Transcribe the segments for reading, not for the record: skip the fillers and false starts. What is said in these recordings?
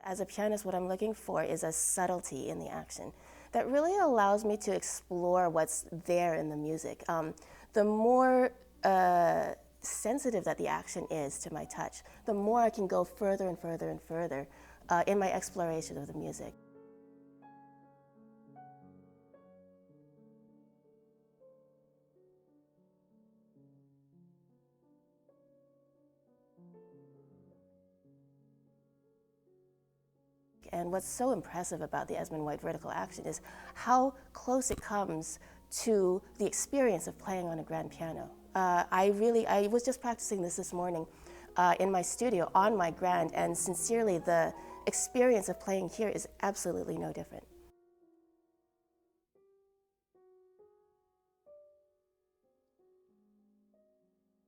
As a pianist, what I'm looking for is a subtlety in the action that really allows me to explore what's there in the music. The more sensitive that the action is to my touch, the more I can go further and further and further in my exploration of the music. And what's so impressive about the Esmonde White Vertical Action is how close it comes to the experience of playing on a grand piano. I was just practicing this morning in my studio on my grand, and sincerely, the experience of playing here is absolutely no different.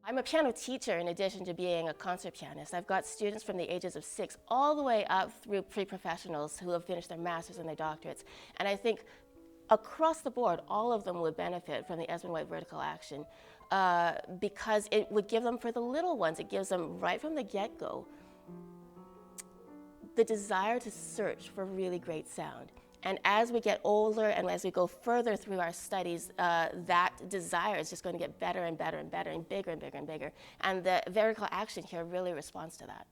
I'm a piano teacher in addition to being a concert pianist. I've got students from the ages of 6 all the way up through pre-professionals who have finished their masters and their doctorates. And I think across the board, all of them would benefit from the Esmonde White Vertical Action because it would give them, for the little ones, it gives them right from the get-go the desire to search for really great sound. And as we get older and as we go further through our studies, that desire is just going to get better and better and better and bigger and bigger and bigger. And the vertical action here really responds to that.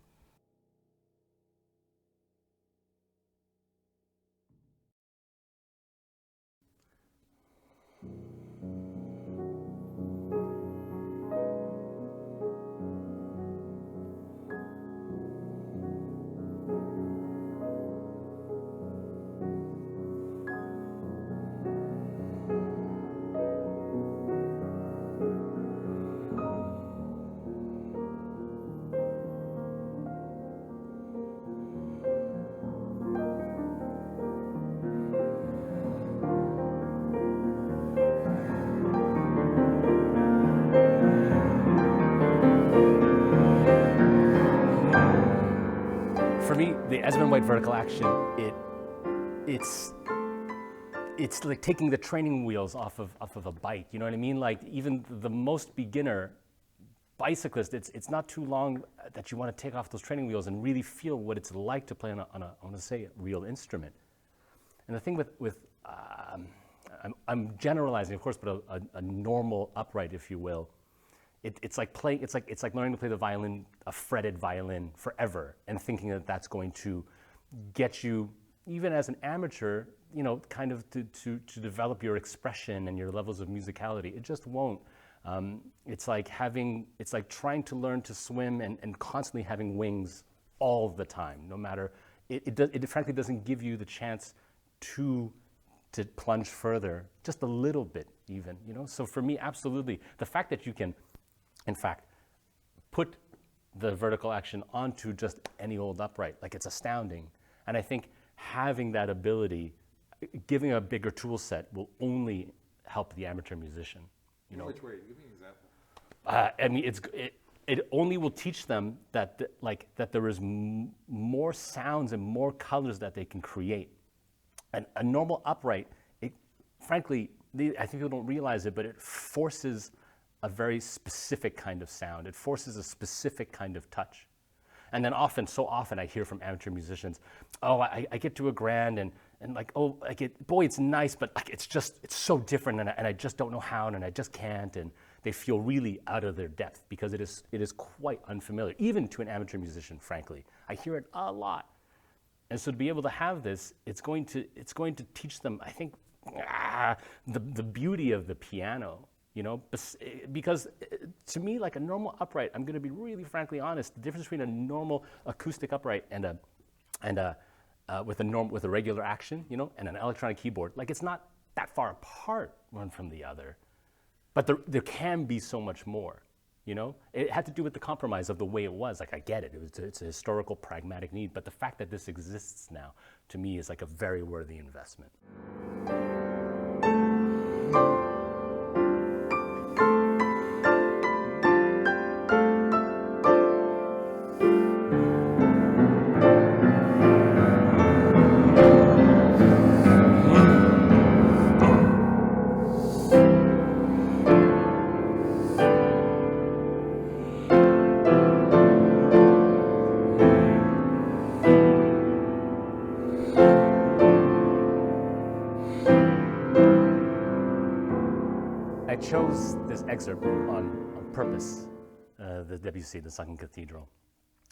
For me, the Esmonde White Vertical Action, it's like taking the training wheels off of a bike. You know what I mean? Like even the most beginner bicyclist, it's not too long that you want to take off those training wheels and really feel what it's like to play on a I want to say, a real instrument. And the thing with I'm generalizing, of course, but a normal upright, if you will. It's like learning to play the violin, a fretted violin, forever, and thinking that that's going to get you, even as an amateur, you know, kind of to develop your expression and your levels of musicality. It just won't. It's like trying to learn to swim and constantly having wings all the time. No matter it frankly doesn't give you the chance to plunge further, just a little bit, even. You know. So for me, absolutely, the fact that you can, in fact, put the vertical action onto just any old upright, like, it's astounding. And I think having that ability, giving a bigger tool set, will only help the amateur musician. You know? Which way? Give me an example. I mean, it only will teach them that that there is more sounds and more colors that they can create. And a normal upright, frankly, I think people don't realize it, but it forces a very specific kind of sound. It forces a specific kind of touch. And then so often I hear from amateur musicians, oh, I get to a grand and like, oh, boy, it's nice, but like, it's so different, and I just don't know how, and I just can't, and they feel really out of their depth because it is quite unfamiliar, even to an amateur musician, frankly. I hear it a lot. And so to be able to have this, it's going to teach them, I think, the beauty of the piano. You know, because to me, like a normal upright, I'm going to be really frankly honest. The difference between a normal acoustic upright and with a regular action, you know, and an electronic keyboard, like, it's not that far apart one from the other, but there can be so much more. You know, it had to do with the compromise of the way it was. Like, I get it; it's a historical, pragmatic need, but the fact that this exists now, to me, is like a very worthy investment. chose this excerpt on purpose, the Debussy, the Sunken Cathedral.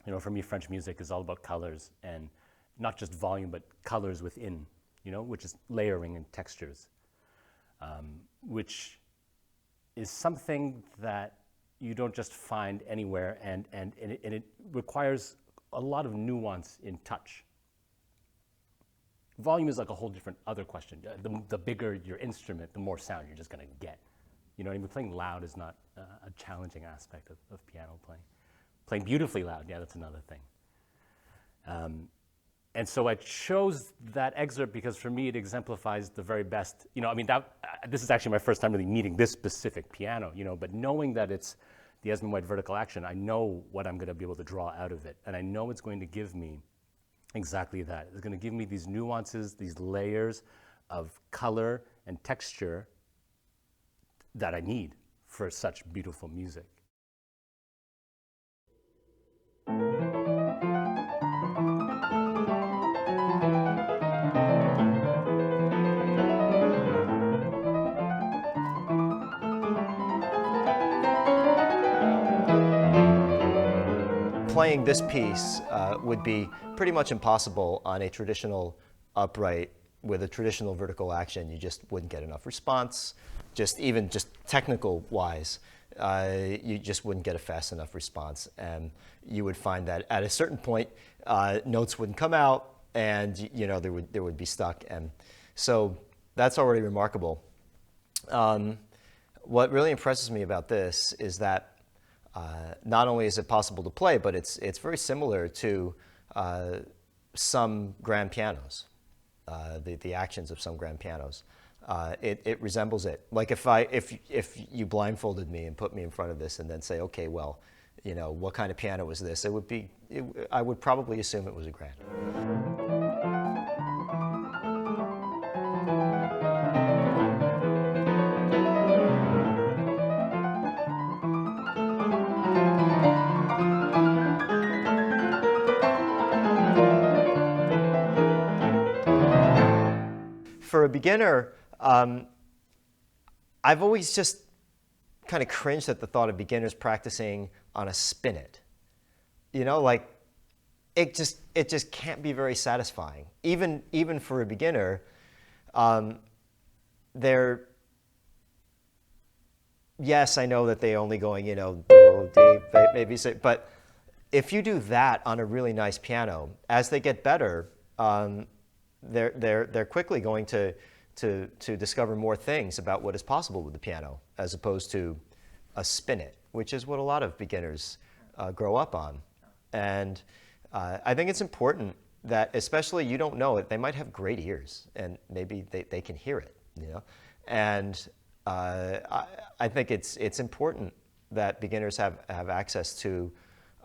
You know, for me, French music is all about colors, and not just volume, but colors within, you know, which is layering and textures, which is something that you don't just find anywhere, and it requires a lot of nuance in touch. Volume is like a whole different other question. The bigger your instrument, the more sound you're just going to get. You know what I mean? Playing loud is not a challenging aspect of piano playing. Playing beautifully loud, yeah, that's another thing. And so I chose that excerpt because for me it exemplifies the very best. You know, I mean, this is actually my first time really meeting this specific piano, you know, but knowing that it's the Esmonde White Vertical Action, I know what I'm going to be able to draw out of it. And I know it's going to give me exactly that. It's going to give me these nuances, these layers of color and texture that I need for such beautiful music. Playing this piece would be pretty much impossible on a traditional upright with a traditional vertical action. You just wouldn't get enough response. Even technical wise, you just wouldn't get a fast enough response. And you would find that at a certain point, notes wouldn't come out, and you know, there would be stuck. And so that's already remarkable. What really impresses me about this is that not only is it possible to play, but it's very similar to some grand pianos, the actions of some grand pianos. It resembles it. Like if you blindfolded me and put me in front of this and then say, okay, well, you know, what kind of piano was this? I would probably assume it was a grand. For a beginner, I've always just kind of cringed at the thought of beginners practicing on a spinet. You know, like it just can't be very satisfying. Even for a beginner, yes, I know that they're only going, you know, do, D, maybe, but if you do that on a really nice piano, as they get better, they're quickly going to discover more things about what is possible with the piano, as opposed to a spinet, which is what a lot of beginners grow up on. And I think it's important that, especially, you don't know it, they might have great ears, and maybe they can hear it, you know. And I think it's important that beginners have access to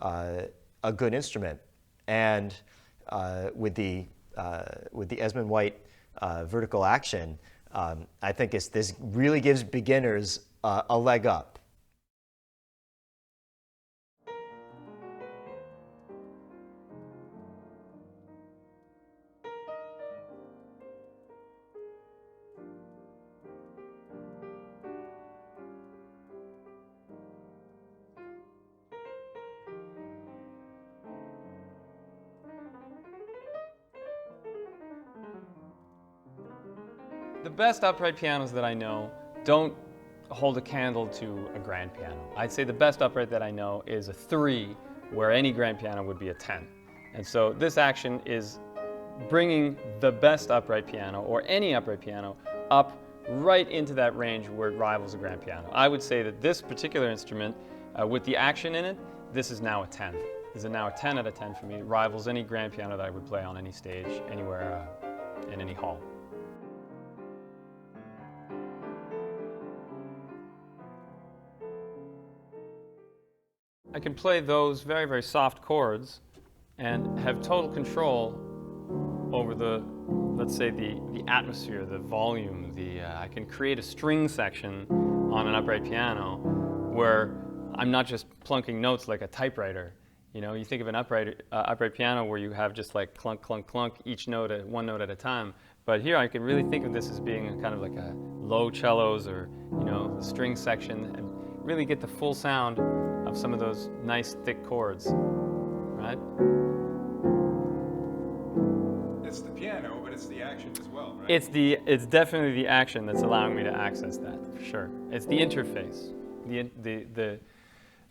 a good instrument. And with the Esmonde White Vertical Action, I think this really gives beginners a leg up. The best upright pianos that I know don't hold a candle to a grand piano. I'd say the best upright that I know is a 3, where any grand piano would be a 10. And so this action is bringing the best upright piano, or any upright piano, up right into that range where it rivals a grand piano. I would say that this particular instrument, with the action in it, this is now a 10. This is now a 10 out of 10 for me. It rivals any grand piano that I would play on any stage, anywhere, in any hall. I can play those very, very soft chords and have total control over the, let's say, the atmosphere, the volume. I can create a string section on an upright piano where I'm not just plunking notes like a typewriter. You know, you think of an upright piano where you have just like clunk, clunk, clunk, each note one note at a time. But here I can really think of this as being kind of like a low cellos, or, you know, the string section and really get the full sound of some of those nice thick chords, right? It's the piano, but it's the action as well, right? It's definitely the action that's allowing me to access that, for sure. It's the interface,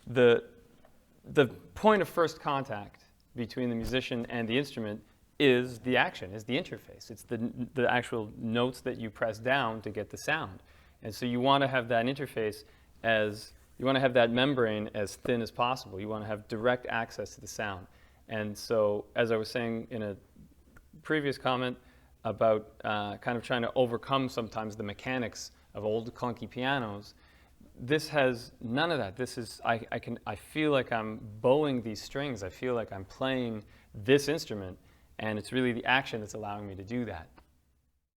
the point of first contact between the musician and the instrument is the action, is the interface. It's the actual notes that you press down to get the sound. And so you want to have that interface you want to have that membrane as thin as possible. You want to have direct access to the sound. And so, as I was saying in a previous comment about kind of trying to overcome sometimes the mechanics of old clunky pianos, this has none of that. This is, I feel like I'm bowing these strings. I feel like I'm playing this instrument, and it's really the action that's allowing me to do that.